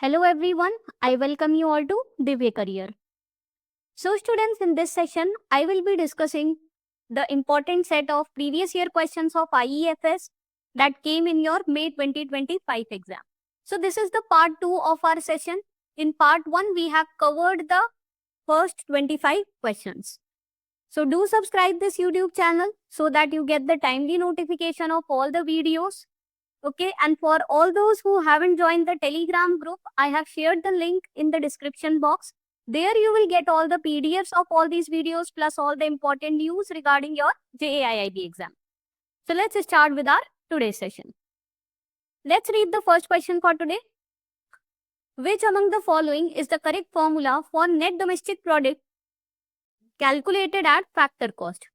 Hello everyone, I welcome you all to Divya Career. So students, in this session, I will be discussing the important set of previous year questions of IEFS that came in your May 2025 exam. So this is the part 2 of our session. In part 1, we have covered the first 25 questions. So do subscribe this YouTube channel so that you get the timely notification of all the videos. Okay, and for all those who haven't joined the Telegram group, I have shared the link in the description box. There you will get all the PDFs of all these videos plus all the important news regarding your JAIIB exam. So let's start with our today's session. Let's read the first question for today. Which among the following is the correct formula for net domestic product calculated at factor cost?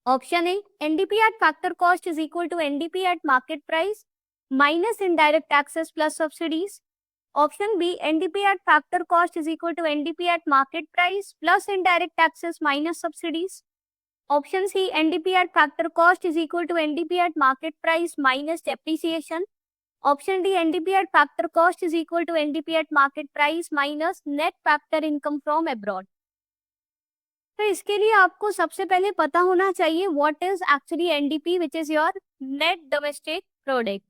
Option A, NDP at factor cost is equal to NDP at market price minus indirect taxes plus subsidies. Option B, NDP at factor cost is equal to NDP at market price plus indirect taxes minus subsidies. Option C, NDP at factor cost is equal to NDP at market price minus depreciation. Option D, NDP at factor cost is equal to NDP at market price minus net factor income from abroad. तो इसके लिए आपको सबसे पहले पता होना चाहिए what is actually NDP which is your net domestic product.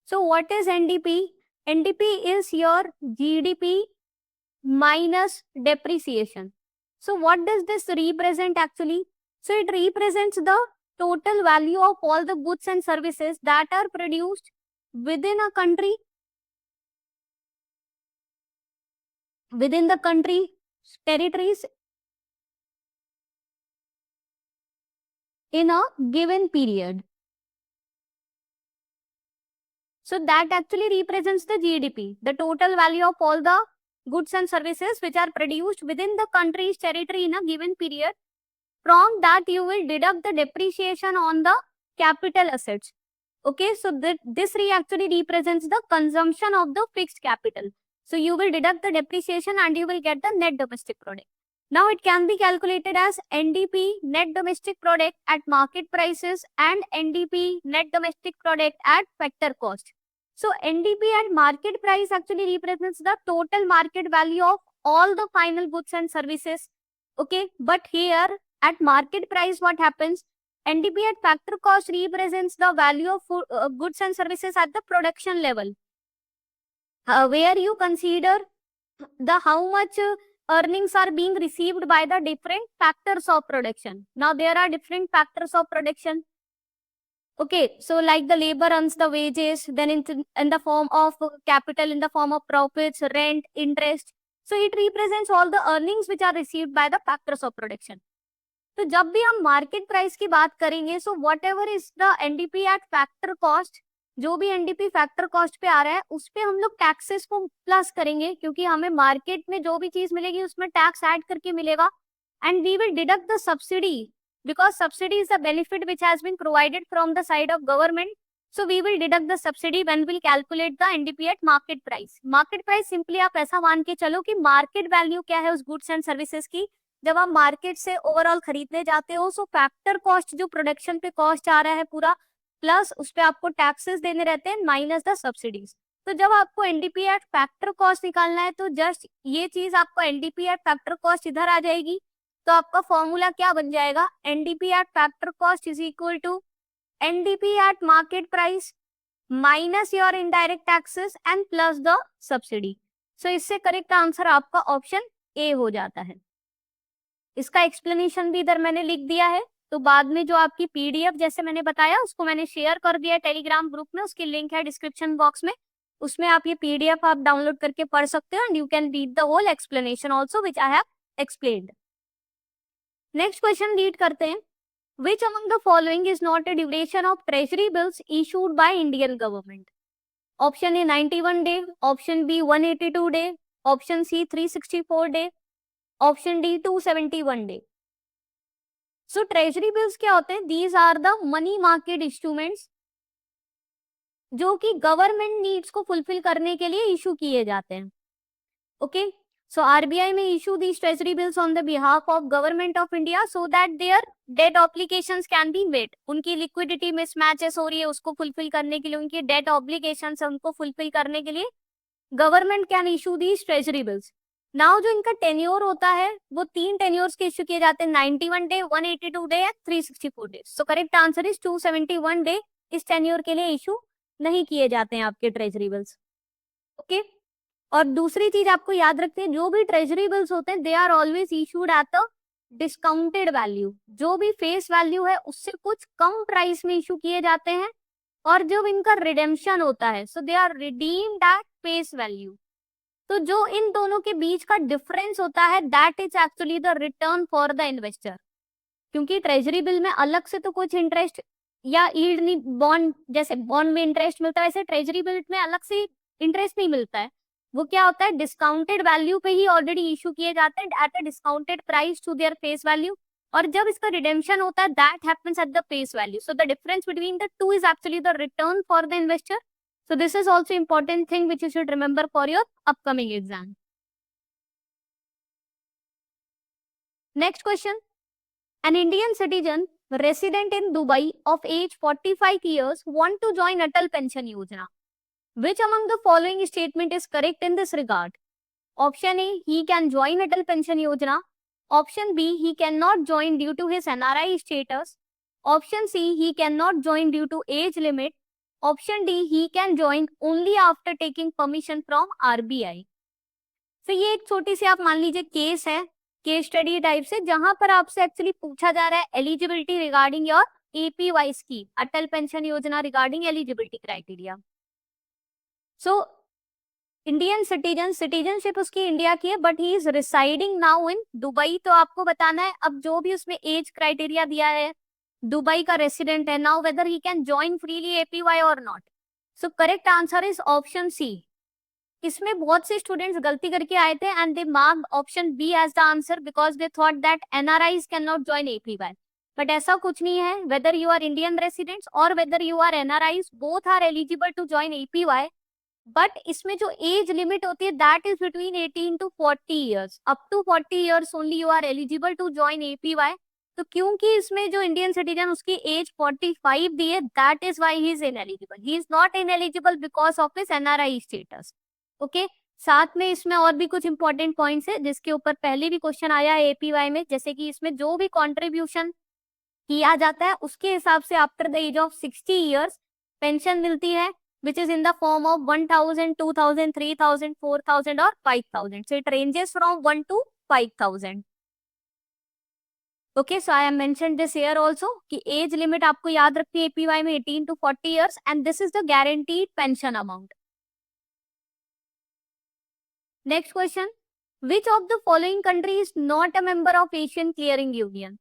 So what is NDP? NDP is your GDP minus depreciation. So what does this represent actually? So it represents the total value of all the goods and services that are produced within a country, within the country territories in a given period. So that actually represents the GDP, the total value of all the goods and services which are produced within the country's territory in a given period. From that, you will deduct the depreciation on the capital assets. Okay, so this actually represents the consumption of the fixed capital. So you will deduct the depreciation and you will get the net domestic product. Now it can be calculated as NDP, net domestic product at market prices, and NDP, net domestic product at factor cost. So NDP at market price actually represents the total market value of all the final goods and services. Okay, but here at market price, what happens? NDP at factor cost represents the value of goods and services at the production level, where you consider the how much earnings are being received by the different factors of production. Now there are different factors of production. Okay, so like the labor earns the wages, then in the form of capital, in the form of profits, rent, interest. So it represents all the earnings which are received by the factors of production. तो जब भी हम market price की बात करेंगे, so what ever is the NDP at factor cost, जो भी NDP factor cost पे आ रहा है उस पे हम लोग टैक्सेस को प्लस करेंगे, क्योंकि हमें मार्केट में जो भी चीज मिलेगी उसमें टैक्स ऐड करके मिलेगा. And we will deduct the subsidy, because subsidy is a benefit which has been provided from the side of government. So we will deduct the subsidy when we'll calculate the NDP at market price. Market price simply आप ऐसा मान के चलो कि market value क्या है उस goods and services की जब आप मार्केट से ओवरऑल खरीदने जाते हो. सो फैक्टर कॉस्ट जो प्रोडक्शन पे कॉस्ट आ रहा है पूरा, प्लस उस पे आपको टैक्सेस देने रहते हैं माइनस द सब्सिडीज. तो जब आपको एनडीपी एट फैक्टर कॉस्ट निकालना है तो जस्ट ये चीज आपको एनडीपी एट फैक्टर कॉस्ट इधर आ जाएगी. तो आपका फॉर्मूला क्या बन जाएगा? NDP at factor cost is equal to NDP at market price minus your indirect taxes and plus the subsidy. So इससे करेक्ट आंसर आपका ऑप्शन ए हो जाता है. इसका एक्सप्लेनेशन भी इधर मैंने लिख दिया है, तो बाद में जो आपकी पीडीएफ जैसे मैंने बताया उसको मैंने शेयर कर दिया है टेलीग्राम ग्रुप में, उसकी लिंक है डिस्क्रिप्शन बॉक्स में. उसमें आप ये पीडीएफ आप डाउनलोड करके पढ़ सकते हो and you can read the whole explanation also which I have explained. Next question read करते हैं. Which among the following is not a duration of treasury bills issued by Indian government? Option A 91 day, option B 182 day, option C 364 day, option D 271 day. So treasury bills क्या होते हैं? These are the money market instruments जो कि government needs को fulfil करने के लिए issue किए जाते हैं. Okay, so RBI may issue these treasury bills on the behalf of government of India so that their debt obligations can be met. उनकी लिक्विडिटी मिसमैचेस हो रही है उसको फुलफिल करने के लिए, उनकी डेट ऑब्लिगेशंस है उनको फुलफिल करने के लिए government can issue these treasury bills. Now जो इनका टेन्योर होता है वो 3 टेन्योर्स के इश्यू किए जाते हैं, 91 day, 182 day and 364 days. So correct answer is 271 day इस टेन्योर के लिए इशू नहीं किए जाते हैं आपके ट्रेजरी बिल्स। ओके, और दूसरी चीज आपको याद रखनी है, जो भी ट्रेजरी बिल्स होते हैं they are always issued at the discounted value. जो भी फेस वैल्यू है उससे कुछ कम प्राइस में इशू किए जाते हैं, और जब इनका रिडेम्पशन होता है so they are redeemed at face value. तो जो इन दोनों के बीच का डिफरेंस होता है that is actually the return for the investor. क्योंकि ट्रेजरी बिल में अलग से तो कुछ इंटरेस्ट या यील्ड नहीं, बॉन्ड जैसे बॉन्ड में इंटरेस्ट मिलता है वैसे ट्रेजरी बिल में अलग से इंटरेस्ट नहीं मिलता है। वो क्या होता है, डिस्काउंटेड वैल्यू पे ही ऑलरेडी इशू किए जाते हैं at a discounted price to their face value, और जब इसका रिडेम्पशन होता है that happens at the face value. So the difference between the two is actually the return for the investor. So this is also important thing which you should remember for your upcoming exam. Next question. An Indian citizen resident in Dubai of age 45 years want to join Atal Pension Yojana. Which among the following statement is correct in this regard? Option A, he can join Atal Pension Yojana. Option B, he cannot join due to his NRI status. Option C, he cannot join due to age limit. Option D, he can join only after taking permission from RBI. तो ये एक छोटी सी आप मान लीजिए case है, case study type से, जहां पर आपसे एक्चुअली पूछा जा रहा है eligibility regarding your APY scheme, Atal pension Yojana regarding eligibility criteria. So Indian citizenship उसकी इंडिया की है but he is residing now in Dubai. तो आपको बताना है अब जो भी उसमें एज क्राइटेरिया दिया है, दुबई का रेसिडेंट है, now whether he can join freely APY और not. So correct answer is option C. इसमें बहुत से स्टूडेंट्स गलती करके आए थे and they marked option B as the answer because they thought that NRIs can not join APY, but ऐसा कुछ नहीं है। Whether you are Indian residents और whether you are NRIs, both are eligible to join APY, but इसमें जो age limit होती है that is between 18 to 40 years। अप टू 40 years only you are eligible to join APY. तो क्योंकि इसमें जो इंडियन सिटीजन उसकी एज 45 दी है that is why he is ineligible. He is not ineligible because of his NRI status. Okay, साथ में इसमें और भी कुछ इंपॉर्टेंट पॉइंट्स है जिसके ऊपर पहले भी क्वेश्चन आया है एपीवाई में, जैसे कि इसमें जो भी कंट्रीब्यूशन किया जाता है उसके हिसाब से after the age of 60 years pension मिलती है which is in the form of 1000, 2000, 3000, 4000 और 5000. So it ranges from 1 to 5000. Okay, so I have mentioned this here also कि age limit आपको याद रखनी है APY में 18 to 40 years and this is the guaranteed pension amount. Next question. Which of the following country is not a member of Asian Clearing Union?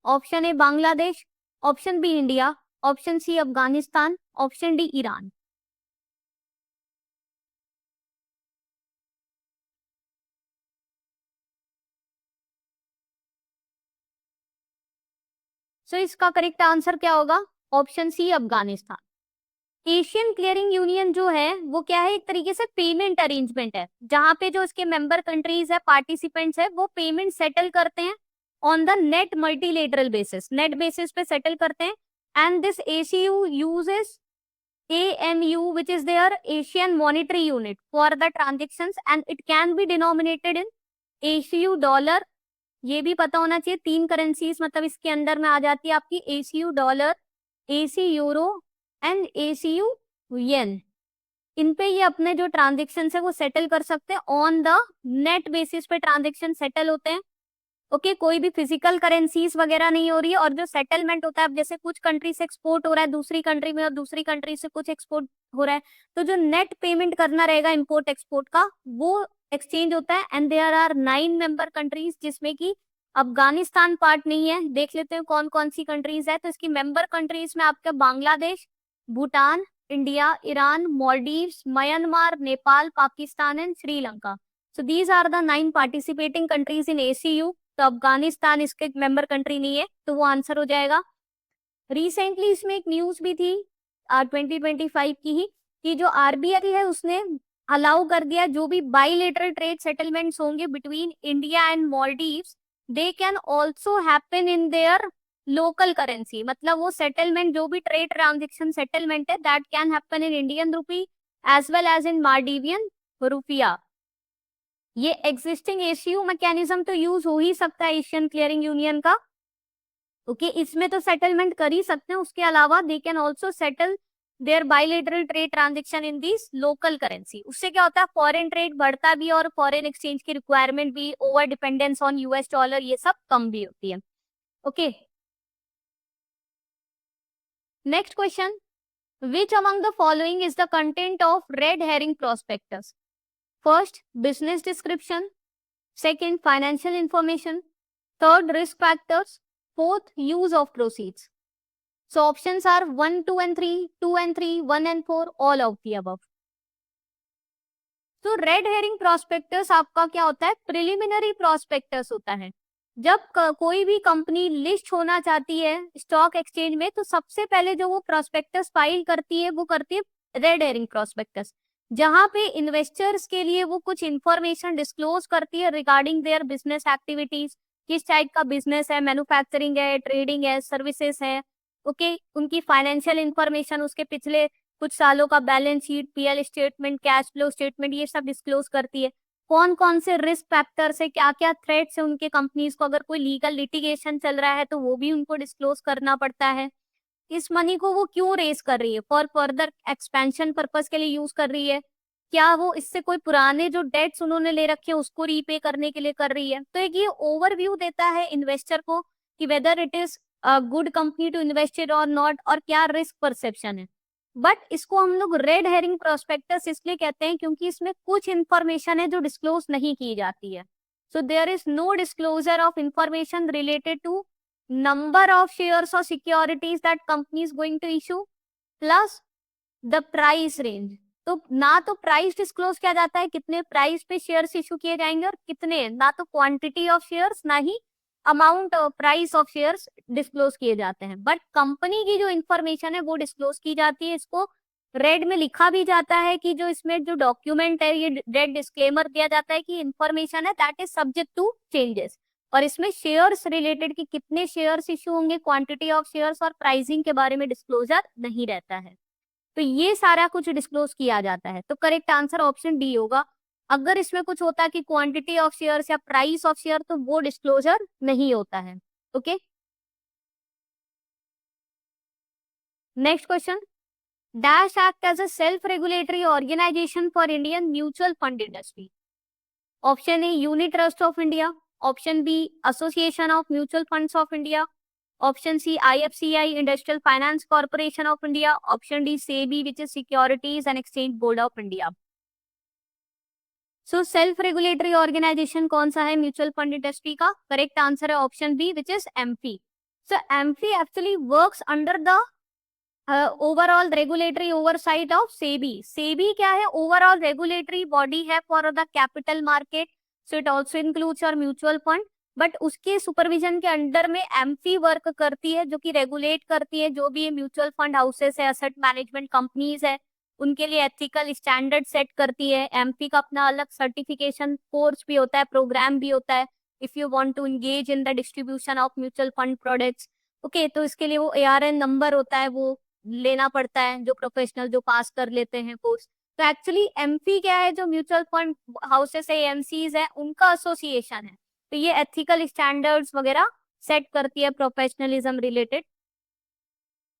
Option A Bangladesh, Option B India, Option C Afghanistan, Option D Iran. सो इसका correct answer क्या होगा? Option C Afghanistan. Asian clearing union जो है वो क्या है, एक तरीके से पेमेंट अरेंजमेंट है जहां पे जो इसके मेंबर कंट्रीज है, पार्टिसिपेंट्स है, वो पेमेंट सेटल करते हैं on the net multilateral basis, net basis पे सेटल करते हैं। And this ACU uses AMU which is their Asian Monetary Unit for the transactions and it can be denominated in ACU dollar। ये भी पता होना चाहिए 3 करेंसीज मतलब इसके अंदर में आ जाती है आपकी ACU dollar, AC euro and ACU येन। इन पे ये अपने जो ट्रांजेक्शन है वो सेटल कर सकते हैं ऑन द नेट बेसिस पे ट्रांजेक्शन सेटल होते हैं। ओके, कोई भी फिजिकल करेंसीज वगैरह नहीं हो रही है। और जो सेटलमेंट होता है, अब जैसे कुछ कंट्री से एक्सपोर्ट हो रहा है दूसरी कंट्री में और दूसरी कंट्री से कुछ एक्सपोर्ट हो रहा है, तो जो नेट पेमेंट करना रहेगा इंपोर्ट एक्सपोर्ट का वो एक्सचेंज होता है। And there are 9 member countries जिसमें कि अफगानिस्तान पार्ट नहीं है। देख लेते हैं कौन कौन सी कंट्रीज है। तो इसकी मेंबर कंट्रीज में आपका Bangladesh, Bhutan, India, Iran, Maldives, Myanmar, Nepal, Pakistan and Sri Lanka. So these are the 9 participating countries in ACU। तो अफगानिस्तान इसके मेंबर कंट्री नहीं है तो वो आंसर हो जाएगा। रिसेंटली इसमें एक न्यूज भी थी 2025 की ही कि जो RBI है उसने अलाउ कर दिया जो भी बाइलेटरल ट्रेड सेटलमेंट्स होंगे between India and Maldives, they can also happen in their local currency. मतलब वो सेटलमेंट जो भी ट्रेड ट्रांजेक्शन सेटलमेंट है that can happen in Indian rupee as well as in Maldivian rufiyaa. ये एग्जिस्टिंग एसीयू मैकेनिज्म तो use हो ही सकता है एशियन क्लियरिंग यूनियन का। ओके इसमें तो सेटलमेंट कर ही सकते हैं, उसके अलावा they can also settle there bilateral trade transaction in this local currency. उससे क्या होता है, फॉरेन ट्रेड बढ़ता भी और फॉरेन एक्सचेंज की रिक्वायरमेंट भी, over dependence on US dollar, ये सब कम भी होती है। Okay next question, which among the following is the content of red herring prospectus? First, business description. Second, financial information. Third, risk factors. Fourth, use of proceeds. So options are 1, 2 and 3, 2 and 3, 1 and 4, all of the above. तो red herring prospectus आपका क्या होता है, preliminary prospectus होता है। जब कोई भी कंपनी लिस्ट होना चाहती है स्टॉक एक्सचेंज में, तो सबसे पहले जो वो प्रोस्पेक्टस फाइल करती है वो करती है रेड हेरिंग प्रोस्पेक्टस, जहां पे इन्वेस्टर्स के लिए वो कुछ इंफॉर्मेशन डिस्क्लोज करती है रिगार्डिंग देयर बिजनेस एक्टिविटीज, किस टाइप का बिजनेस है, मैन्युफैक्चरिंग है, ट्रेडिंग है, सर्विसेज है। ओके उनकी फाइनेंशियल इंफॉर्मेशन, उसके पिछले कुछ सालों का balance sheet, PL statement, cash flow statement, ये सब डिस्क्लोज करती है। कौन कौन से रिस्क फैक्टर्स है, क्या क्या थ्रेट्स है उनके कंपनीज को, अगर कोई लीगल लिटिगेशन चल रहा है तो वो भी उनको डिस्क्लोज करना पड़ता है। इस मनी को वो क्यों रेज कर रही है, फॉर फर्दर एक्सपेंशन पर्पस के लिए यूज कर रही है, क्या वो इससे कोई पुराने जो डेट्स उन्होंने ले रखे हैं उसको रीपे करने के लिए कर रही है। तो एक ये ओवरव्यू देता है इन्वेस्टर को कि whether it is good company to invest in और नॉट, और क्या रिस्क परसेप्शन है। बट इसको हम लोग रेड हेरिंग प्रोस्पेक्टस इसलिए कहते हैं क्योंकि इसमें कुछ इंफॉर्मेशन है जो डिस्क्लोज नहीं की जाती है। So there is no disclosure of information related to number of shares और securities that company is going to issue, plus the price range. तो ना तो प्राइस डिस्क्लोज किया जाता है, कितने प्राइस पे शेयर्स इशू किए जाएंगे और कितने, ना तो क्वांटिटी ऑफ शेयर्स ना ही amount price of shares disclose किए जाते हैं। बट कंपनी की जो इंफॉर्मेशन है वो डिस्क्लोज की जाती है। इसको रेड में लिखा भी जाता है कि जो इसमें जो डॉक्यूमेंट है, ये रेड डिस्क्लेमर दिया जाता है कि इंफॉर्मेशन है that is subject to changes, और इसमें शेयर्स रिलेटेड कि कितने शेयर्स इशू होंगे, क्वांटिटी ऑफ शेयर्स और प्राइसिंग के बारे में डिस्क्लोजर नहीं रहता है। तो ये सारा कुछ डिस्क्लोज किया जाता है। तो करेक्ट आंसर ऑप्शन डी होगा। अगर इसमें कुछ होता कि क्वांटिटी ऑफ शेयर्स या प्राइस ऑफ शेयर, तो वो डिस्क्लोजर नहीं होता है। Okay next question, dash act as a self regulatory organisation for Indian mutual fund industry. Option A unit trust of India, option B association of mutual funds of India, option C IFCI industrial finance corporation of India, option D SEBI which is securities and exchange board of India. So self regulatory organisation कौन सा है mutual fund industry का, correct answer है option B which is AMFI. So AMFI actually works under the overall regulatory oversight of SEBI. SEBI क्या है, overall regulatory body है for the capital market, so it also includes your mutual fund. But उसके supervision के under में AMFI work करती है, जो कि रेगुलेट करती है जो भी म्यूचुअल फंड हाउसेस है, एसेट मैनेजमेंट कंपनीज है, उनके लिए एथिकल स्टैंडर्ड सेट करती है। एम्फी का अपना अलग सर्टिफिकेशन कोर्स भी होता है, प्रोग्राम भी होता है, if you want to engage in the distribution of mutual fund products. Okay तो इसके लिए वो ARN नंबर होता है, वो लेना पड़ता है, जो प्रोफेशनल जो पास कर लेते हैं कोर्स। तो एक्चुअली एम्फी क्या है, जो म्यूचुअल फंड हाउसेस है, एमसीज है, उनका एसोसिएशन है। तो ये एथिकल स्टैंडर्ड्स वगैरह सेट करती है प्रोफेशनलिज्म रिलेटेड।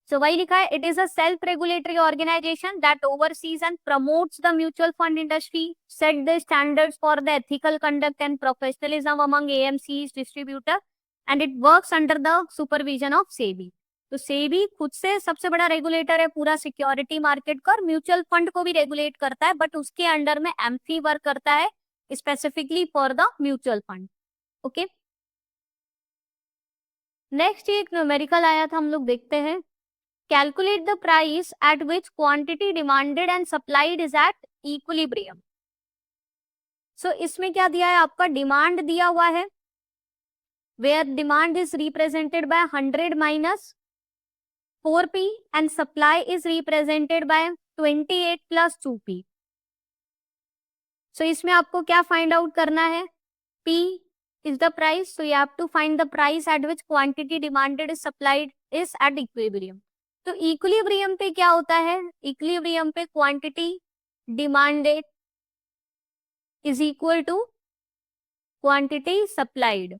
सो वही लिखा है, it is a self regulatory organisation that oversees and promotes the mutual fund industry, set the standards for the ethical conduct and professionalism among AMCs distributor, and it works under the supervision of SEBI. तो SEBI खुद से सबसे बड़ा regulator है पूरा security market का, और mutual fund को भी रेगुलेट करता है, बट उसके अंडर में एम्फी वर्क करता है specifically for the mutual fund. Okay next एक न्यूमेरिकल आया था, हम लोग देखते हैं। Calculate the price at which quantity demanded and supplied is at equilibrium. So इसमें क्या दिया है आपका, डिमांड दिया हुआ है, where demand is represented by 100 minus 4p and supply is represented by 28 plus 2p. So इसमें आपको क्या find out करना है, P is the price, so you have to find the price at which quantity demanded is supplied is at equilibrium. तो equilibrium पे क्या होता है, इक्विलिब्रियम पे quantity demanded is equal to quantity supplied.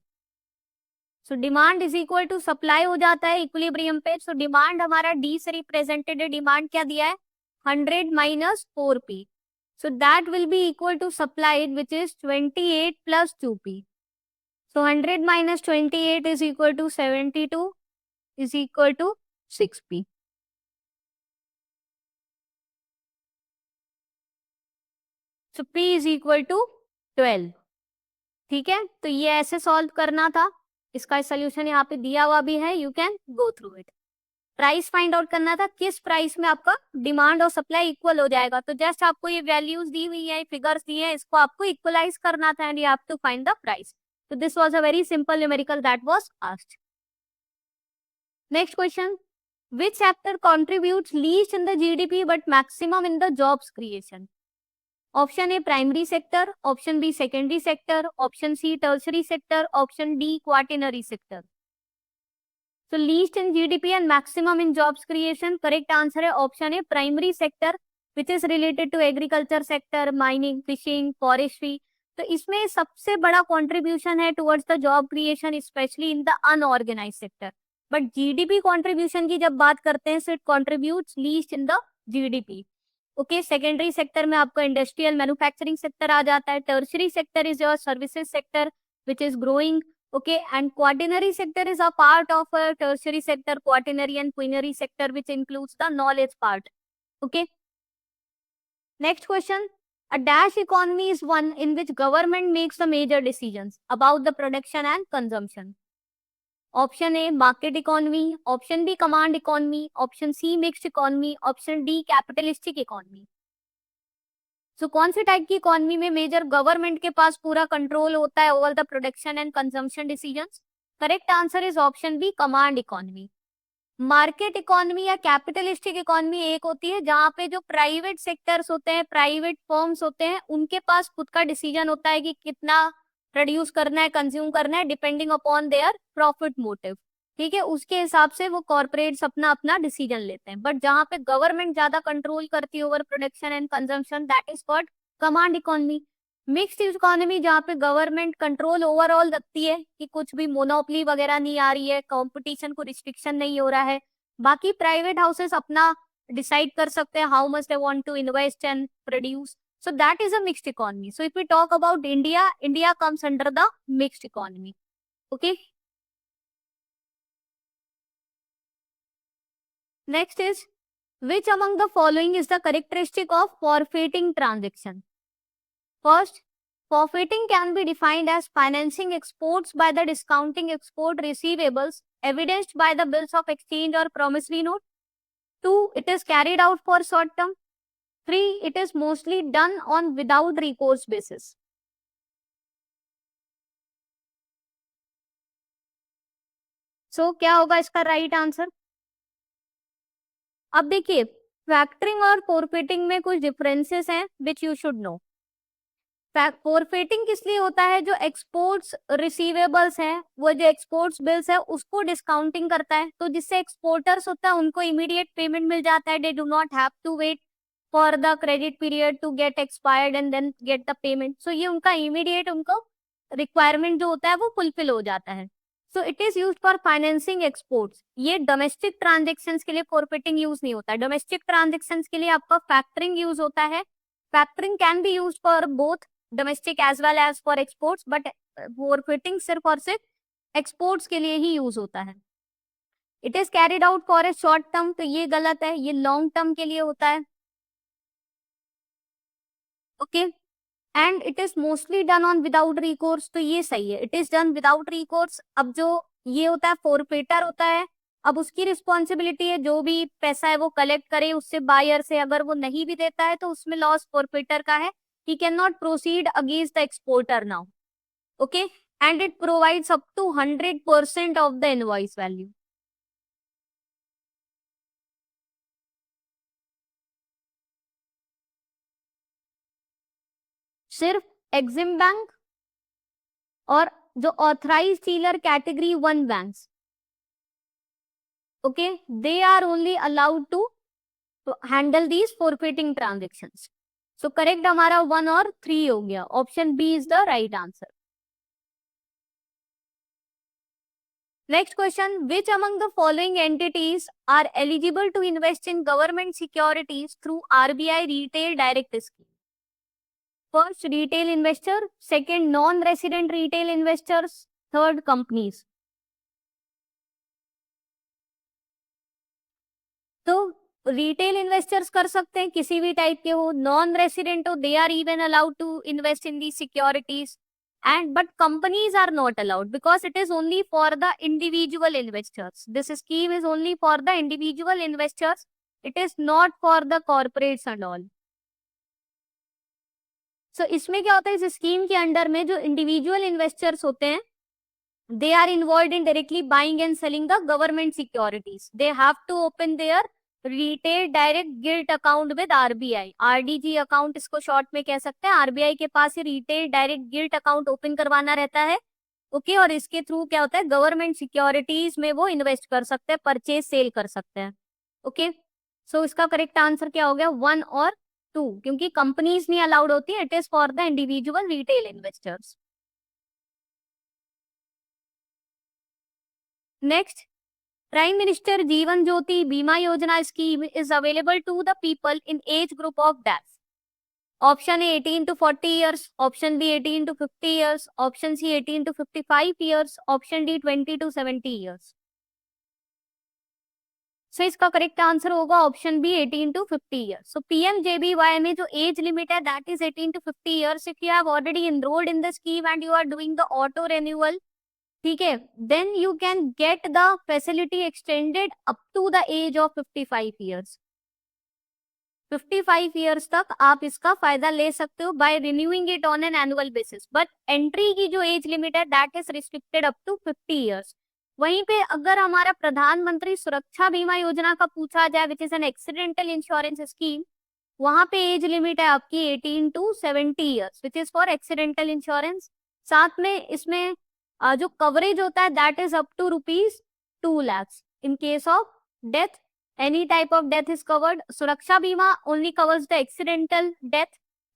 So demand is equal to supply हो जाता है equilibrium पे। सो डिमांड हमारा डी से रिप्रेजेंटेड है, डिमांड क्या दिया है 100 minus 4p। So that will be equal to supplied which is 28 plus 2p। So 100 minus 28 is equal to 72 is equal to 6p। So p is equal to 12। ठीक है, तो ये ऐसे सॉल्व करना था। इसका सोल्यूशन यहाँ पे दिया हुआ भी है, you can go through it. Price find out करना था, किस प्राइस में आपका डिमांड और सप्लाई इक्वल हो जाएगा। तो जस्ट आपको ये वैल्यूज दी हुई है, फिगर्स दिए हैं, इसको आपको इक्वलाइज करना था and you have to find the price. तो this was a very simple numerical that was asked. Next question, which sector contributes least in the GDP but maximum in the jobs creation? Option A primary sector, option B secondary sector, option C tertiary sector, option D quaternary sector. So least in GDP and maximum in jobs creation, correct answer है option है primary sector which is related to agriculture sector, mining, fishing, forestry। तो इसमें सबसे बड़ा contribution है towards the job creation especially in the unorganized sector। But GDP contribution की जब बात करते हैं so it contributes least in the GDP। Okay, secondary sector में आपका इंडस्ट्रियल मैन्युफैक्चरिंग सेक्टर आ जाता है। Tertiary sector is your services sector which is growing. Okay, and quaternary sector is a part of a tertiary sector, quaternary and quinary sector, which includes the knowledge part. Okay. Next question. A dash economy is one in which government makes the major decisions about the production and consumption. Option A, market economy. Option B, command economy. Option C, mixed economy. Option D, capitalistic economy. So कौन सी type की economy में major government के पास पूरा control होता है over the production and consumption decisions? Correct answer is option B, command economy. Market economy या कैपिटलिस्टिक इकोनॉमी एक होती है जहां पे जो प्राइवेट सेक्टर्स होते हैं, प्राइवेट फर्म्स होते हैं, उनके पास खुद का डिसीजन होता है कि कितना प्रोड्यूस करना है, कंज्यूम करना है, depending upon their profit motive. ठीक है, उसके हिसाब से वो कॉर्पोरेट्स अपना अपना डिसीजन लेते हैं। बट जहां पे गवर्नमेंट ज्यादा कंट्रोल करती है over production and consumption, that is called command economy. Mixed economy जहाँ पे गवर्नमेंट कंट्रोल ओवरऑल रखती है कि कुछ भी मोनोपोली वगैरह नहीं आ रही है, कंपटीशन को रिस्ट्रिक्शन नहीं हो रहा है, बाकी प्राइवेट हाउसेस अपना डिसाइड कर सकते हैं how much they want to invest and produce. So that is a mixed economy. So if we talk about India, India comes under the mixed economy. Okay. Next is, which among the following is the characteristic of forfeiting transaction? First, forfeiting can be defined as financing exports by the discounting export receivables evidenced by the bills of exchange or promissory note. 2, it is carried out for short term. 3, it is mostly done on without recourse basis. So क्या होगा इसका right answer? अब देखिए, factoring और फोरफेटिंग में कुछ differences हैं which you should know. फोरफेटिंग किस लिए होता है? जो एक्सपोर्ट्स रिसीवेबल्स हैं, वो जो एक्सपोर्ट्स बिल्स है उसको डिस्काउंटिंग करता है, तो जिससे एक्सपोर्टर्स होता है उनको इमीडिएट पेमेंट मिल जाता है। They do not have to wait for the credit period to get expired and then get the payment. So ये उनका इमीडिएट उनको रिक्वायरमेंट जो होता है वो फुलफिल हो जाता है। So it is use for financing exports. ये डोमेस्टिक ट्रांजेक्शन के लिए फोरफेटिंग यूज नहीं होता है। डोमेस्टिक ट्रांजेक्शन के लिए आपका फैक्टरिंग यूज होता है। Factoring can be used for both domestic as well as for exports, but forfeiting सिर्फ और सिर्फ एक्सपोर्ट्स के लिए ही यूज होता है। It is carried out for a short term, तो ये गलत है, ये लॉन्ग टर्म के लिए होता है। Okay, and it is mostly done on without recourse, तो ये सही है, it is done without recourse. अब जो ये होता है फोरफेटर होता है, अब उसकी रिस्पॉन्सिबिलिटी है जो भी पैसा है वो कलेक्ट करे उससे, बायर से। अगर वो नहीं भी देता है तो उसमें लॉस फोरफेटर का है, he cannot proceed against the exporter now. Okay, and it provides up to 100% of the invoice value. सिर्फ एग्जिम बैंक और जो authorised dealer category 1 banks, okay, they are only allowed to handle these forfeiting transactions. So correct हमारा 1 और 3 हो गया, option B is the right answer. Next question, which among the following entities are eligible to invest in government securities through RBI retail direct scheme? First, retail investor. Second, non-resident retail investors. Third, companies. तो retail investors कर सकते हैं, किसी भी type के हो, non resident हो, they are even allowed to invest in the securities, and but companies are not allowed because it is only for the individual investors. This scheme is only for the individual investors. It is not for the corporates and all. So इसमें क्या होता है, इस scheme के under में जो individual investors होते हैं, they are involved in directly buying and selling the government securities. They have to open their retail direct gilt account with RBI. RDG account इसको शॉर्ट में कह सकते हैं। RBI के पास ये retail direct gilt account open करवाना रहता है, ओके। और इसके थ्रू क्या होता है, गवर्नमेंट सिक्योरिटीज में वो इन्वेस्ट कर सकते हैं, परचेज सेल कर सकते हैं, ओके। सो इसका करेक्ट आंसर क्या हो गया, 1 और 2, क्योंकि कंपनीज नहीं अलाउड होती, it is for the individual retail investors. Next, Prime Minister Jeevan Jyoti Bima Yojana scheme is available to the people in age group of death. Option A 18 to 40 years, option B 18 to 50 years, option C 18 to 55 years, option D 20 to 70 years. So इसका correct answer होगा option B 18 to 50 years. So PMJBY में जो age limit है that is 18 to 50 years. If you have already enrolled in the scheme and you are doing the auto renewal, ठीक है, then you can get the facility extended up to the age of 55 years. 55 years तक आप इसका फायदा ले सकते हो by renewing it on an annual basis, but entry की जो एज लिमिट है that is restricted up to 50 years. वहीं पे अगर हमारा प्रधानमंत्री सुरक्षा बीमा योजना का पूछा जाए, which is an accidental insurance scheme, वहां पे एज लिमिट है आपकी 18 to 70 years, which is for accidental insurance. साथ में इसमें जो कवरेज होता है that is up to ₹2 lakhs in case of death, any type of death is covered. Suraksha Bima only covers the accidental death,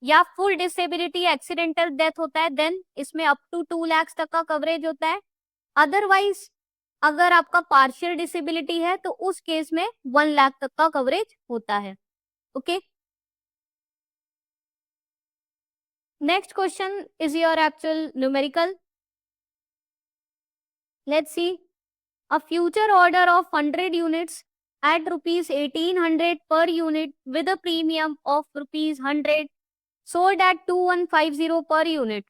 या फुल डिसेबिलिटी एक्सीडेंटल डेथ होता है then इसमें अप टू 2 lakhs तक का कवरेज होता है। अदरवाइज अगर आपका पार्शियल डिसेबिलिटी है तो उस केस में 1 लाख तक का कवरेज होता है, okay. Next question is your actual numerical. Let's see. A future order of 100 units at rupees 1800 per unit with a premium of rupees 100 sold at 2150 per unit.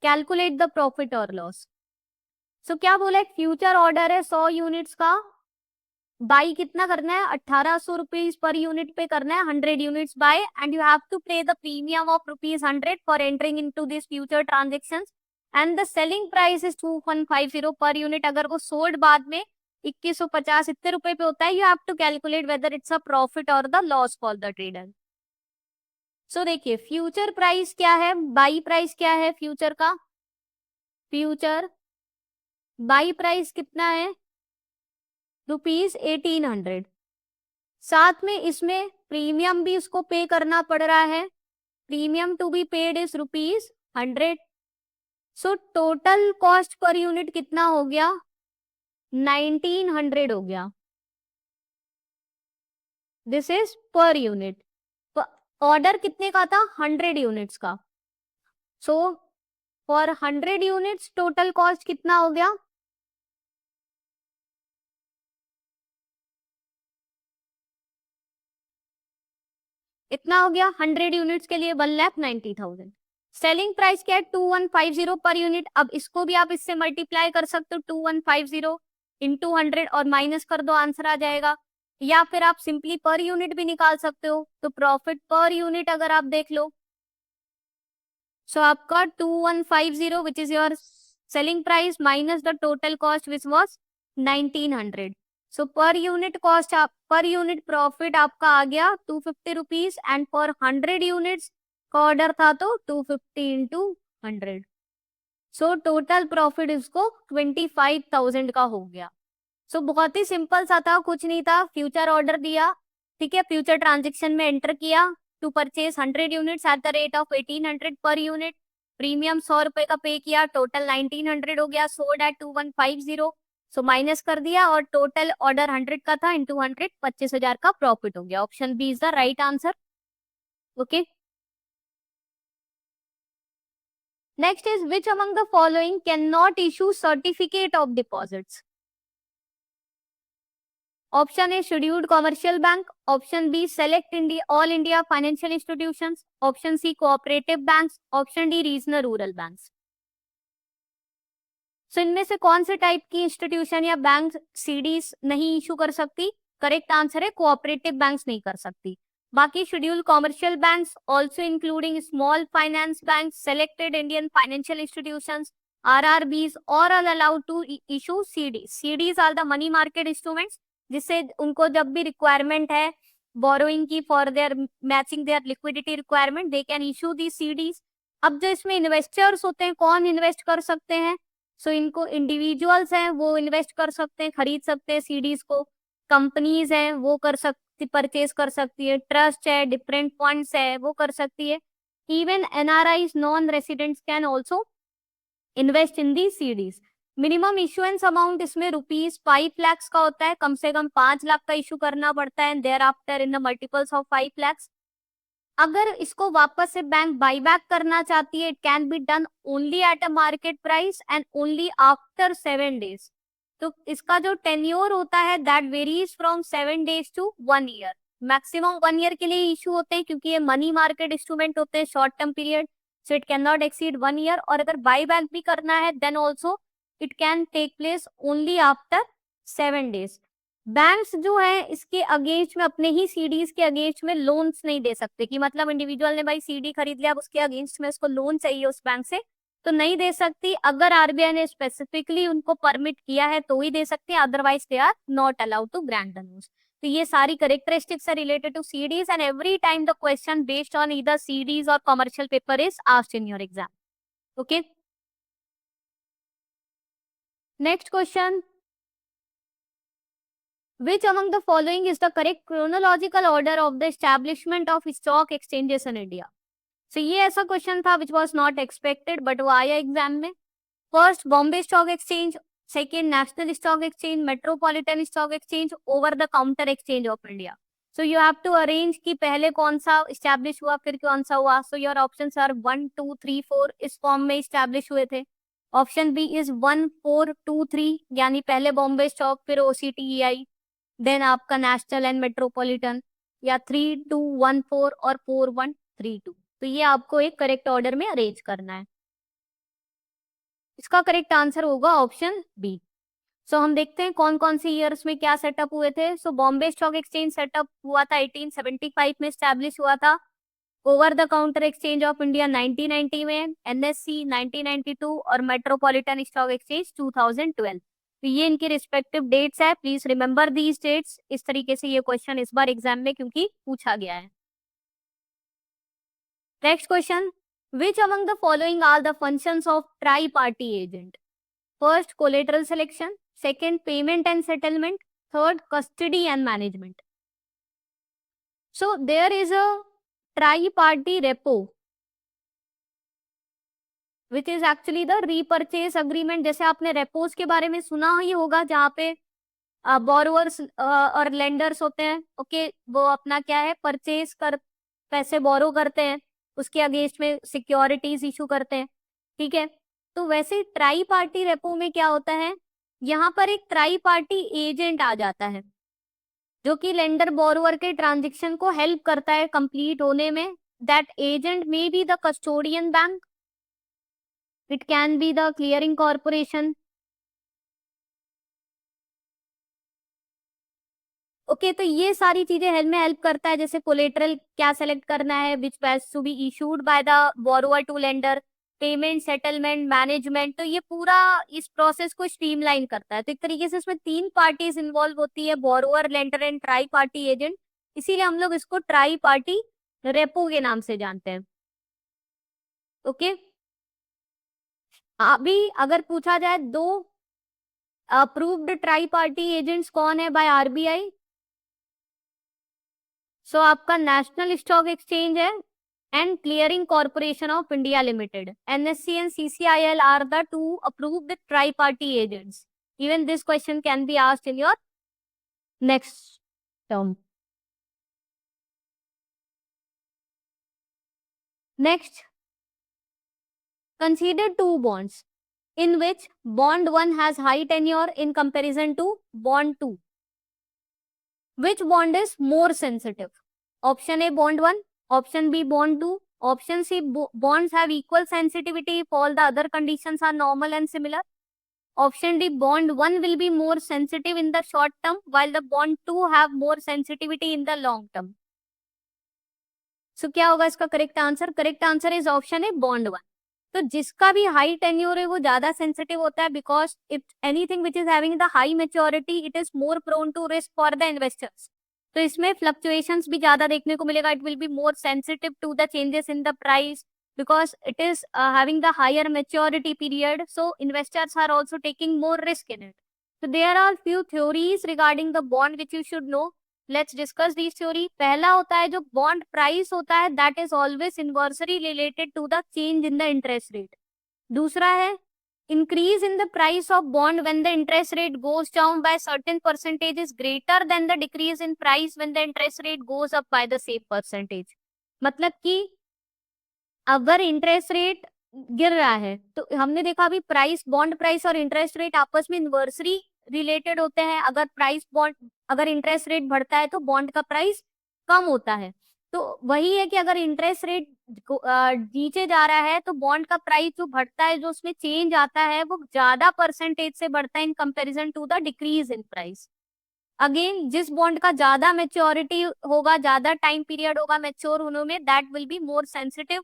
Calculate the profit or loss. So क्या बोला है, future order है 100 units का, by कितना करना है, 1800 rupees per unit पे करना है, 100 units buy, and you have to pay the premium of rupees 100 for entering into this future transactions, and the selling price is 2150 per unit. अगर वो सोल्ड बाद में 2150 इतने रुपए पे होता है, you have to calculate whether it's a profit और the loss for the trader. So देखिए फ्यूचर प्राइस क्या है, बाई प्राइस क्या है फ्यूचर का, फ्यूचर बाई प्राइस कितना है रुपीज 1800, साथ में इसमें प्रीमियम भी उसको पे करना पड़ रहा है, premium to be paid is rupees 100। So total cost per unit कितना हो गया, 1900 हो गया। This is per unit. Order कितने का था, 100 यूनिट्स का। So for 100 units total cost कितना हो गया, इतना हो गया 100 यूनिट्स के लिए 1,90,000। सेलिंग प्राइस क्या है 2150 पर यूनिट। अब इसको भी आप इससे मल्टीप्लाई कर सकते हो, 2150 इंटू 100 और माइनस कर दो, आंसर आ जाएगा। या फिर आप सिंपली पर यूनिट भी निकाल सकते हो, तो प्रॉफिट पर यूनिट अगर आप देख लो, सो आपका 2150 which is your selling price minus the total cost which was 1900। So per unit cost, per unit profit आपका आ गया 250 रुपीज, एंड फॉर 100 यूनिट्स का ऑर्डर था तो 250 इंटू 100। सो टोटल प्रॉफिट इसको 25,000 का हो गया। सो बहुत ही सिंपल सा था, कुछ नहीं था, फ्यूचर ऑर्डर दिया, ठीक है, फ्यूचर ट्रांजेक्शन में एंटर किया, to purchase 100 units at the rate of 1800 per unit, premium 100 रुपए का पे किया, टोटल 1900 हो गया, सोल्ड एट 2150, सो माइनस कर दिया और टोटल ऑर्डर 100 का था, इंटू 100 25,000 का प्रॉफिट हो गया। Option B is the right answer. Okay, next is which among the following can not issue certificate of deposits? Option A scheduled commercial bank, option B select India all India financial institutions, option C cooperative banks, option D regional rural banks. So इनमें से कौन से type की institution या bank CDs नहीं issue कर सकती? Correct answer है कोऑपरेटिव बैंक्स नहीं कर सकती। बाकी scheduled commercial banks also including small finance bank, selected Indian financial institutions, RRBs और are allowed to issue CDs. CDs are the money market instruments, जिससे उनको जब भी रिक्वायरमेंट है बोरोइंग की for their matching their liquidity requirement, they can issue the CDs. अब जो इसमें इन्वेस्टर्स होते हैं, कौन इन्वेस्ट कर सकते हैं? सो इनको इंडिविजुअल्स हैं वो इन्वेस्ट कर सकते हैं, खरीद सकते हैं सीडीज को, कंपनीज हैं वो कर सकती परचेज कर सकती है, ट्रस्ट है, डिफरेंट फंड्स है वो कर सकती है, even NRIs non residents can also invest in the CDs. Minimum issuance amount इसमें ₹5 लाख का होता है, कम से कम 5 लाख का इशू करना पड़ता है, thereafter in the multiples of 5 lakhs। अगर इसको वापस से बैंक बाईबैक करना चाहती है, it can be done only at a market price and only after 7 days। तो इसका जो टेन्योर होता है that varies from 7 days to 1 year। Maximum 1 year के लिए इशू होते हैं क्योंकि ये मनी मार्केट इंस्ट्रूमेंट होते हैं, short term period, so it can not exceed 1 year। और अगर बाईबैक भी करना है then also it can take place only after 7 days। Banks जो है इसके अगेंस्ट में अपने ही सीडीज के अगेंस्ट में लोन्स नहीं दे सकते, कि मतलब इंडिविजुअल ने भाई सीडी खरीद लिया, अब उसके अगेंस्ट में उसको लोन चाहिए उस बैंक से, तो नहीं दे सकती। अगर RBI ने स्पेसिफिकली उनको परमिट किया है तो ही दे सकती है, otherwise they are not allowed to grant the loans. तो ये सारी characteristics are related to CDs and every time the question based on either CDs और commercial paper is asked in your exam. Okay, next question, which among the following is the correct chronological order of the establishment of stock exchanges in India? So ये ऐसा question था which was not expected but वो आया exam में। First Bombay stock exchange, second national stock exchange, metropolitan stock exchange, over the counter exchange of India. So you have to arrange कि पहले कौन सा स्टैब्लिश हुआ फिर कौन सा हुआ। सो योर ऑप्शंस आर 1 2 3 4 इस फॉर्म में स्टैब्लिश हुए थे। ऑप्शन बी इज 1 4 2 3, यानी पहले बॉम्बे स्टॉक फिर OCTEI देन आपका नेशनल एंड मेट्रोपॉलिटन, या 3 2 1 4 और 4 1 3 2। तो ये आपको एक करेक्ट ऑर्डर में अरेंज करना है। इसका करेक्ट आंसर होगा ऑप्शन बी। सो हम देखते हैं कौन कौन से ईयर्स में क्या सेटअप हुए थे। सो बॉम्बे स्टॉक एक्सचेंज सेटअप हुआ था 1875 में, स्टैब्लिश हुआ था। Over the counter exchange of India 1990 में, NSE 1992 और मेट्रोपॉलिटन स्टॉक एक्सचेंज 2012। तो ये इनके रिस्पेक्टिव डेट्स है, प्लीज रिमेंबर दीज डेट्स। इस तरीके से ये क्वेश्चन इस बार एग्जाम में क्योंकि पूछा गया है। Next question, which among the following are the functions of tri-party agent? First, collateral selection, second, payment and settlement, third, custody and management. So there is a tri-party repo which is actually the repurchase agreement। जैसे आपने repos के बारे में सुना ही होगा, जहाँ पे borrowers और लेंडर्स होते हैं, ओके, वो अपना क्या है परचेज कर पैसे बोरो करते हैं, उसके अगेंस्ट में सिक्योरिटीज इशू करते हैं, ठीक है। तो वैसे ट्राई पार्टी रेपो में क्या होता है, यहाँ पर एक ट्राई पार्टी एजेंट आ जाता है जो कि लेंडर बोरोवर के ट्रांजेक्शन को हेल्प करता है कंप्लीट होने में। That agent may be the custodian bank, it can be the clearing corporation, okay. तो ये सारी चीजें हेल्प करता है, जैसे कोलेटरल क्या सेलेक्ट करना है, which pays to be issued by the borrower to lender, payment, settlement, management. तो ये पूरा इस प्रोसेस को स्ट्रीमलाइन करता है। तो एक तरीके से इसमें 3 पार्टीज इन्वॉल्व होती है, borrower, lender and try party agent. इसीलिए हम लोग इसको ट्राई पार्टी रेपो के नाम से जानते हैं, ओके। अभी अगर पूछा जाए 2 अप्रूव्ड ट्राई पार्टी एजेंट्स कौन है बाय RBI, सो आपका नेशनल स्टॉक एक्सचेंज है and Clearing Corporation of India Limited. NSE and CCIL are the two approved tri-party agents. Even this question can be asked in your next term. Next, consider two bonds in which bond 1 has high tenure in comparison to bond 2. Which bond is more sensitive? Option A, bond 1. Option B, bond 2. Option C, bonds have equal sensitivity if all the other conditions are normal and similar. Option D, bond 1 will be more sensitive in the short term while the bond 2 have more sensitivity in the long term. So क्या होगा इसका correct answer? Correct answer is option A, bond 1. तो जिसका भी high tenure है वो ज्यादा sensitive होता है because if anything which is having the high maturity it is more prone to risk for the investors. तो इसमें फ्लक्चुएशंस भी ज्यादा देखने को मिलेगा. It will be more sensitive to the changes in the price because it is having the higher maturity period, so investors are also taking more risk in it. So there are few theories regarding the bond which you should know. Let's discuss these theory. पहला होता है जो bond price होता है that is always inversely related to the change in the interest rate. दूसरा है increase in the price of bond when the interest rate goes down by certain percentage is greater than the decrease in price when the interest rate goes up by the same percentage. मतलब कि अगर interest rate गिर रहा है तो हमने देखा अभी प्राइस, बॉन्ड प्राइस और इंटरेस्ट रेट आपस में इनवर्सली रिलेटेड होते हैं. अगर इंटरेस्ट रेट बढ़ता है तो बॉन्ड का प्राइस कम होता है. तो वही है कि अगर इंटरेस्ट रेट नीचे जा रहा है तो बॉन्ड का प्राइस जो बढ़ता है, जो उसमें चेंज आता है वो ज्यादा परसेंटेज से बढ़ता है in comparison to the decrease in price. Again जिस बॉन्ड का ज्यादा मेच्योरिटी होगा, ज्यादा टाइम पीरियड होगा मेच्योर होने में, that will be more sensitive.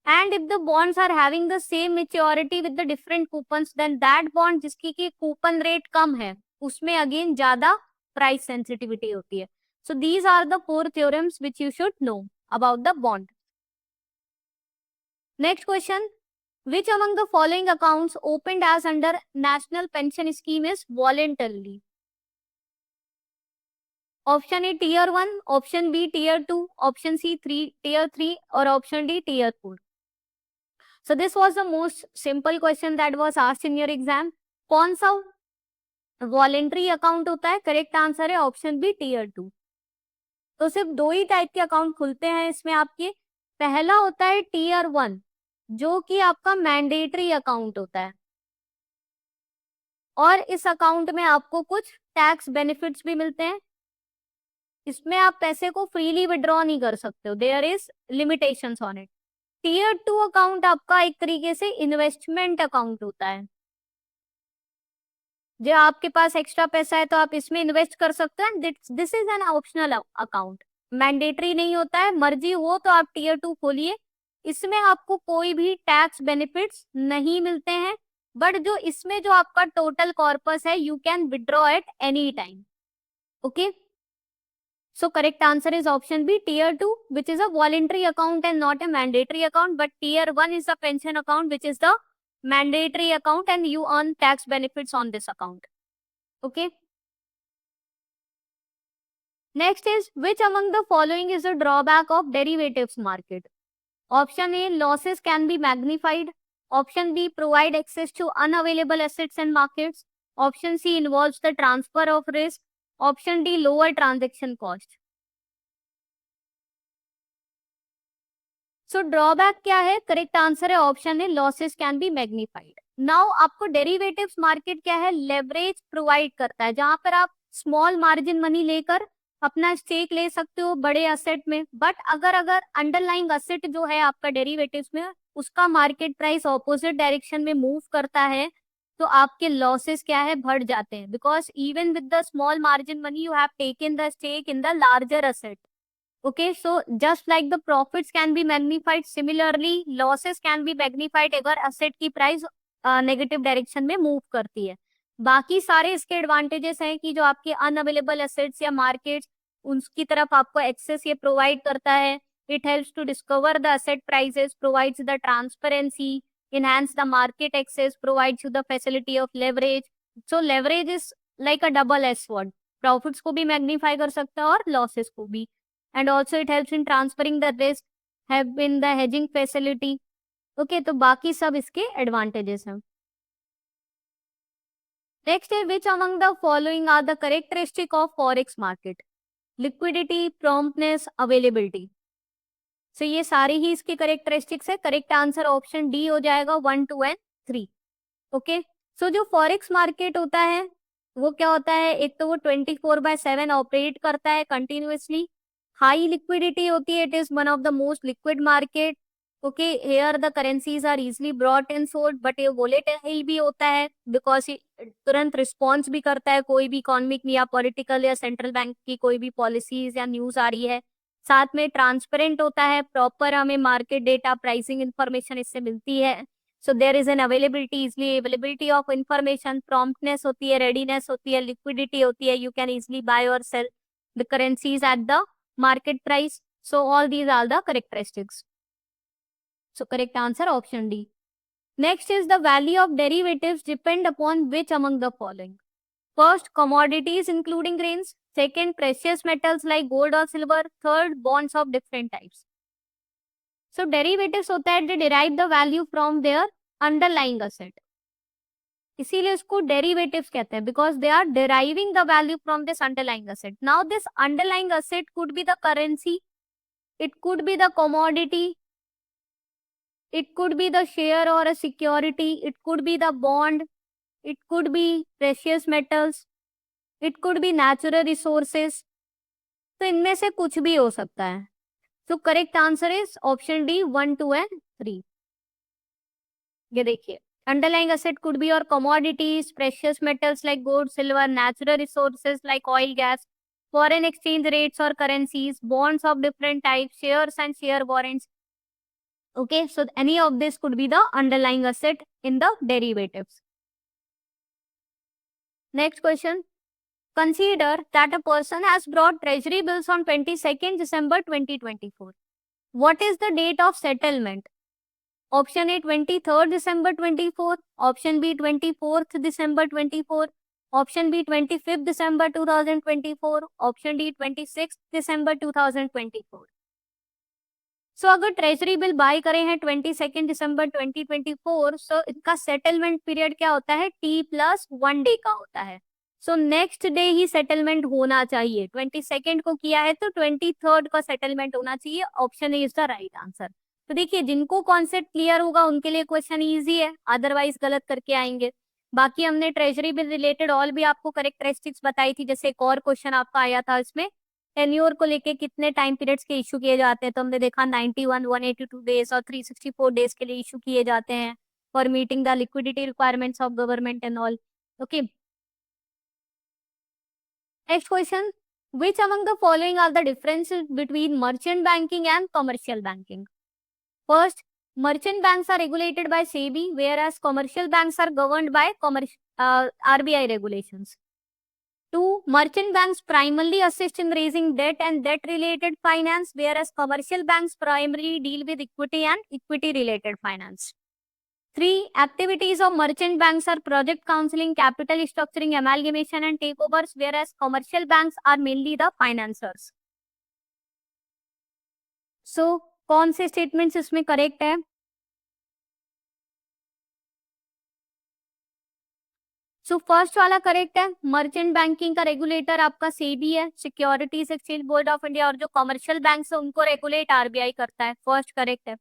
And if the bonds are having the same maturity with the different coupons, then that bond जिसकी की कूपन रेट कम है उसमें अगेन ज्यादा प्राइस सेंसिटिविटी होती है. So these are the 4 theorems which you should know about the bond. Next question, which among the following accounts opened as under national pension scheme is voluntarily? Option A tier 1, option B tier 2, option C tier 3 और option D tier 4. So this was the most simple question that was asked in your exam. कौन सा voluntary account होता है? Correct answer है option B tier 2. तो सिर्फ 2 ही type के account खुलते हैं इसमें आपके. पहला होता है टीयर 1 जो कि आपका मैंडेटरी अकाउंट होता है और इस अकाउंट में आपको कुछ टैक्स बेनिफिट्स भी मिलते हैं. इसमें आप पैसे को फ्रीली विड्रॉ नहीं कर सकते हो, there is limitations on it. Tier 2 account आपका एक तरीके से इन्वेस्टमेंट अकाउंट होता है. जो आपके पास एक्स्ट्रा पैसा है तो आप इसमें इन्वेस्ट कर सकते हैं. This is an optional account, mandatory नहीं होता है. मर्जी हो तो आप टीयर 2 खोलिए. इसमें आपको कोई भी टैक्स बेनिफिट्स नहीं मिलते हैं, बट जो इसमें जो आपका टोटल कॉर्पस है you can withdraw at any time. Okay, so correct answer is option B tier 2, which is a voluntary account and not a mandatory account, but tier 1 is a pension account which is the mandatory account and you earn tax benefits on this account. Okay, next is which among the following is a drawback of derivatives market? Option A losses can be magnified, option B provide access to unavailable assets and markets, option C involves the transfer of risk, option D lower transaction cost. So drawback क्या है? Correct answer है option A losses can be magnified. Now आपको derivatives market क्या है? Leverage provide करता है जहां पर आप स्मॉल मार्जिन मनी लेकर अपना स्टेक ले सकते हो बड़े असेट में. बट अगर अंडरलाइंग असेट जो है आपका डेरिवेटिव्स में उसका मार्केट प्राइस ऑपोजिट डायरेक्शन में मूव करता है तो आपके लॉसेस क्या है? बढ़ जाते हैं. Because even with the small margin money you have taken the stake in the larger asset. Okay, so just like the profits can be magnified, similarly losses can be magnified अगर asset की price negative direction में move करती है. बाकी सारे इसके advantages हैं कि जो आपके unavailable assets या markets उनकी तरफ आपको access ये provide करता है. It helps to discover the asset prices, provides the transparency, enhance the market access, provides you the facility of leverage. So leverage is like a double-edged sword. Profits को भी magnify कर सकता है और losses को भी. and also it helps in transferring the risk, have in the hedging facility. Okay तो बाकी सब इसके एडवांटेजेस हैं. नेक्स्ट है which among the following are the characteristic of forex market? Liquidity, promptness, availability. So ये सारे ही इसके करेक्टरिस्टिक्स है. करेक्ट आंसर ऑप्शन डी हो जाएगा 1, 2 एंड 3. ओके सो जो फॉरेक्स मार्केट होता है वो क्या होता है, एक तो वो 24/7 ऑपरेट करता है कंटिन्यूअसली. हाई लिक्विडिटी होती है, it is one of the most liquid market. Okay here the currencies are easily bought and sold, but ये वोलेटाइल भी होता है बिकॉज तुरंत रिस्पॉन्स भी करता है कोई भी इकोनॉमिक या पॉलिटिकल या सेंट्रल बैंक की कोई भी पॉलिसीज या न्यूज आ रही है. साथ में ट्रांसपेरेंट होता है, प्रॉपर हमें मार्केट डेटा प्राइसिंग इंफॉर्मेशन इससे मिलती है. So there is an availability, easily availability of information, promptness होती है, रेडीनेस होती है, लिक्विडिटी होती है, यू कैन इजली बाय और sell the currencies at the market price. So all these are the characteristics. So correct answer option D. Next is the value of derivatives depend upon which among the following? First, commodities including grains. Second, precious metals like gold or silver. Third, bonds of different types. So derivatives होता है they derive the value from their underlying asset. इसीलिए उसको derivatives कहते हैं because they are deriving the value from this underlying asset. Now this underlying asset could be the currency, it could be the commodity, it could be the share or a security, it could be the bond, it could be precious metals, it could be natural resources. तो इनमें से कुछ भी हो सकता है. So correct answer is option D 1, 2 and 3. ये देखिए underlying asset could be your commodities, precious metals like gold, silver, natural resources like oil, gas, foreign exchange rates or currencies, bonds of different types, shares and share warrants. Okay, so any of this could be the underlying asset in the derivatives. Next question. Consider that a person has brought treasury bills on 22nd December 2024. What is the date of settlement? Option A 23rd December 24, option B 24th December 24, option B 25th December 2024, option D 26th December 2024. सो अगर treasury bill bye करें हैं 22 दिसंबर 2024, सो इसका settlement period क्या होता है, T+1 day का होता है. सो नेक्स्ट डे ही सेटलमेंट होना चाहिए. 22 को किया है तो 23 का सेटलमेंट होना चाहिए. Option A is the right answer. तो देखिए जिनको कॉन्सेप्ट क्लियर होगा उनके लिए क्वेश्चन इजी है, अदरवाइज गलत करके आएंगे. बाकी हमने ट्रेजरी बिल रिलेटेड ऑल भी आपको करेक्टरिस्टिक्स बताई थी. जैसे एक और क्वेश्चन आपका आया था, इसमें टेन्योर को लेके कितने टाइम पीरियड्स के इशू किए जाते हैं, तो हमने देखा 91, 182 डेज और 364 डेज के लिए इशू किए जाते हैं for meeting the liquidity requirements of government and all. Okay next question. Which among the following are the differences between merchant banking and commercial banking? First, merchant banks are regulated by SEBI, whereas commercial banks are governed by RBI regulations. 2. Merchant banks primarily assist in raising debt and debt-related finance, whereas commercial banks primarily deal with equity and equity-related finance. 3. Activities of merchant banks are project counseling, capital structuring, amalgamation and takeovers, whereas commercial banks are mainly the financiers. So, कौन से statements इसमें correct है? So first वाला correct है. Merchant banking का regulator आपका सेबी है, securities exchange board of India, और जो कमर्शियल बैंक है उनको रेगुलेट आरबीआई करता है. फर्स्ट करेक्ट है.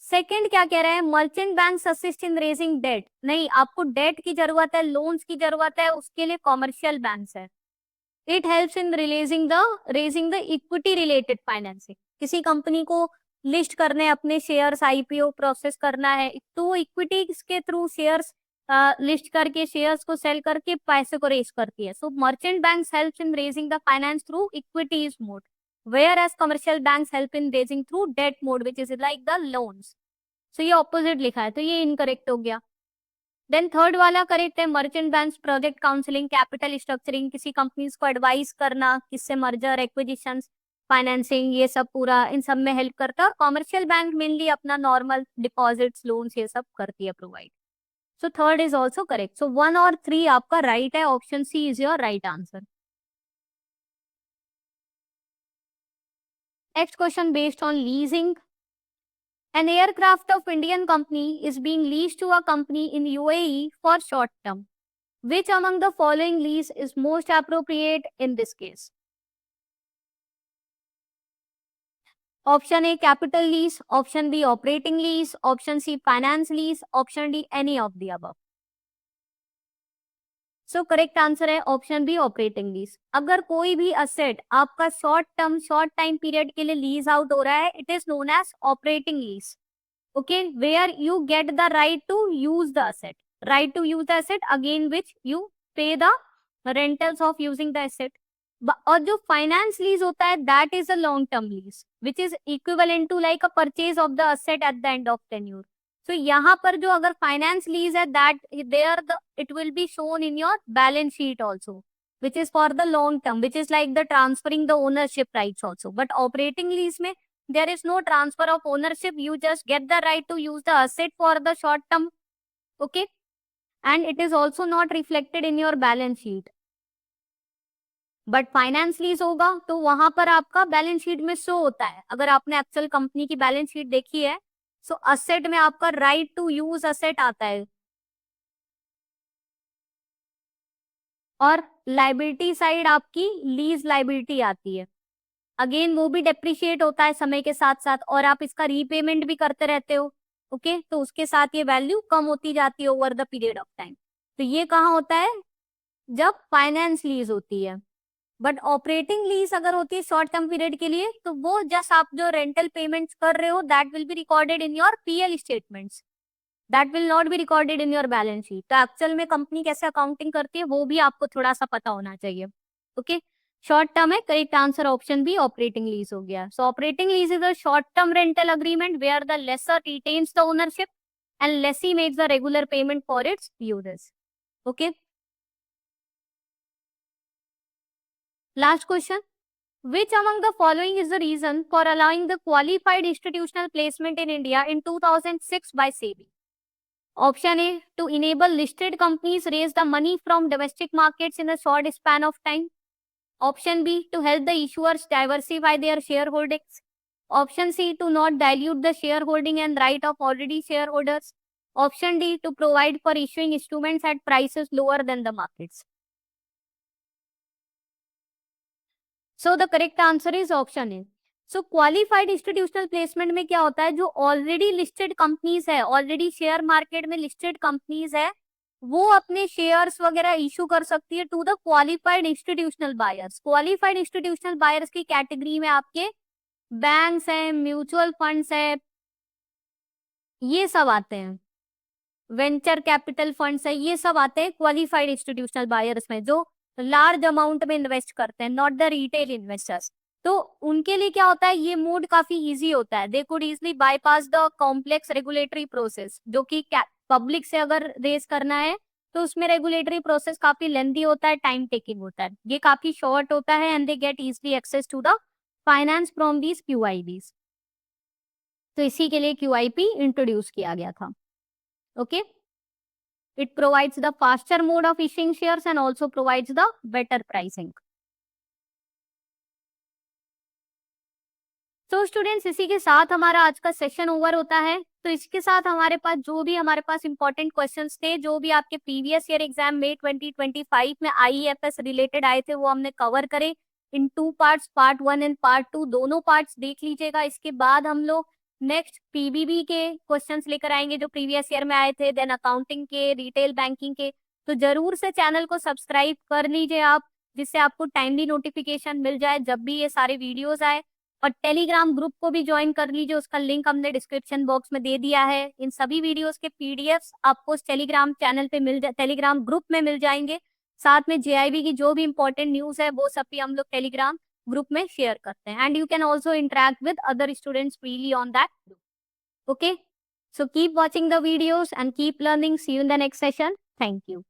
सेकंड क्या कह रहे हैं, merchant bank assist in raising debt. नहीं, आपको डेट की जरूरत है, लोन्स की जरूरत है, उसके लिए कॉमर्शियल बैंक्स है. It helps in raising the equity related financing. किसी कंपनी को लिस्ट करने, अपने शेयर्स आईपीओ प्रोसेस करना है, तो इक्विटी के थ्रू शेयर्स लिस्ट करके शेयर्स को सेल करके पैसे को रेज करती है. So merchant banks help in raising the finance through equities mode, whereas commercial banks help in raising through debt mode, which is like the loans. So ये opposite लिखा है तो ये इनकरेक्ट हो गया. देन थर्ड वाला करेक्ट है. Merchant banks project counselling, capital structuring, किसी कंपनीज को एडवाइस करना, किससे मर्जर, एक्विजिशन, फाइनेंसिंग, ये सब पूरा इन सब में हेल्प करता है. कॉमर्शियल बैंक मेनली अपना नॉर्मल डिपॉजिट्स, लोन्स ये सब करती है provide. So third is also correct. So 1 और 3 आपका राइट है. Option C is your right answer. Next question based on leasing. An aircraft of Indian company is being leased to a company in UAE for short term. Which among the following lease is most appropriate in this case? Option A, capital lease. Option B, operating lease. Option C, finance lease. Option D, any of the above. So correct answer है option B, operating lease. अगर कोई भी asset आपका short term short time period के लिए lease out हो रहा है, it is known as operating lease. Okay, where you get the right to use the asset, right to use the asset again which you pay the rentals of using the asset. और जो finance lease होता है that is a long term lease which is equivalent to like a purchase of the asset at the end of tenure. So यहाँ पर जो अगर finance lease है that there the it will be shown in your balance sheet also which is for the long term which is like the transferring the ownership rights also. But operating lease में there is no transfer of ownership, you just get the right to use the asset for the short term. Okay, and it is also not reflected in your balance sheet. But finance lease होगा तो वहां पर आपका balance sheet में show होता है. अगर आपने एक्चुअल कंपनी की बैलेंस शीट देखी है सो असेट में आपका राइट टू यूज असेट आता है और लाइबिलिटी साइड आपकी लीज लाइबिलिटी आती है. अगेन वो भी डेप्रिशिएट होता है समय के साथ साथ और आप इसका रीपेमेंट भी करते रहते हो. ओके, तो उसके साथ ये वैल्यू कम होती जाती है over the period of time. तो ये कहाँ होता है? जब फाइनेंस लीज होती है. बट ऑपरेटिंग लीज अगर होती है शॉर्ट टर्म पीरियड के लिए तो वो जस्ट आप जो रेंटल पेमेंट्स कर रहे हो that will be recorded in your PL statements, that will not be recorded in your balance sheet. तो एक्चुअल में कंपनी कैसे अकाउंटिंग करती है वो भी आपको थोड़ा सा पता होना चाहिए. ओके, शॉर्ट टर्म है, correct answer option B, operating lease हो गया. So operating lease is a short term rental agreement where the lessor retains the ownership and lessee makes the regular payment for its users. Okay, last question. Which among the following is the reason for allowing the qualified institutional placement in India in 2006 by SEBI? Option A, to enable listed companies raise the money from domestic markets in a short span of time. Option B, to help the issuers diversify their shareholdings. Option C, to not dilute the shareholding and right of already shareholders. Option D, to provide for issuing instruments at prices lower than the markets. So the correct answer is option A. So qualified institutional placement में क्या होता है, जो already listed companies है, already share market में listed companies है, वो अपने शेयर्स वगैरह इशू कर सकती है to the qualified institutional buyers. Qualified institutional buyers की कैटेगरी में आपके बैंक्स है, म्यूचुअल फंड्स है, ये सब आते हैं, वेंचर कैपिटल फंड्स है, ये सब आते हैं क्वालिफाइड इंस्टीट्यूशनल बायर्स में जो लार्ज अमाउंट में इन्वेस्ट करते हैं, नॉट द रिटेल इन्वेस्टर्स. तो उनके लिए क्या होता है, ये मोड काफी इजी होता है. They could easily bypass the complex regulatory process, जो कि पब्लिक से अगर रेज करना है तो उसमें रेगुलेटरी प्रोसेस काफी लेंथी होता है, टाइम टेकिंग होता है. ये काफी शॉर्ट होता है and they get easily access to the finance from these QIBs. तो इसी के लिए QIP इंट्रोड्यूस किया गया था. Okay, it provides the faster mode of issuing shares and also provides the better pricing. तो स्टूडेंट्स, इसी के साथ हमारा आज का सेशन ओवर होता है. तो इसके साथ हमारे पास इंपॉर्टेंट क्वेश्चंस थे, जो भी आपके प्रीवियस ईयर एग्जाम में 2025 में IEFS रिलेटेड आए थे, वो हमने कवर करे इन 2 पार्ट्स, पार्ट 1 एंड पार्ट 2. दोनों पार्ट्स देख लीजिएगा. इसके बाद हम लोग नेक्स्ट PBB के क्वेश्चंस लेकर आएंगे जो प्रीवियस ईयर में आए थे, देन अकाउंटिंग के, रिटेल बैंकिंग के. तो जरूर से चैनल को सब्सक्राइब कर लीजिए आप, जिससे आपको टाइमली नोटिफिकेशन मिल जाए जब भी ये सारे वीडियोस आए. और टेलीग्राम ग्रुप को भी ज्वाइन कर लीजिए, उसका लिंक हमने डिस्क्रिप्शन बॉक्स में दे दिया है. इन सभी वीडियोस के PDFs आपको टेलीग्राम चैनल पे टेलीग्राम ग्रुप में मिल जाएंगे. साथ में JIB की जो भी इंपॉर्टेंट न्यूज है वो सब भी हम लोग टेलीग्राम ग्रुप में शेयर करते हैं. And you can also interact with other students freely on that group. Okay, so keep watching the videos and keep learning. See you in the next session. Thank you.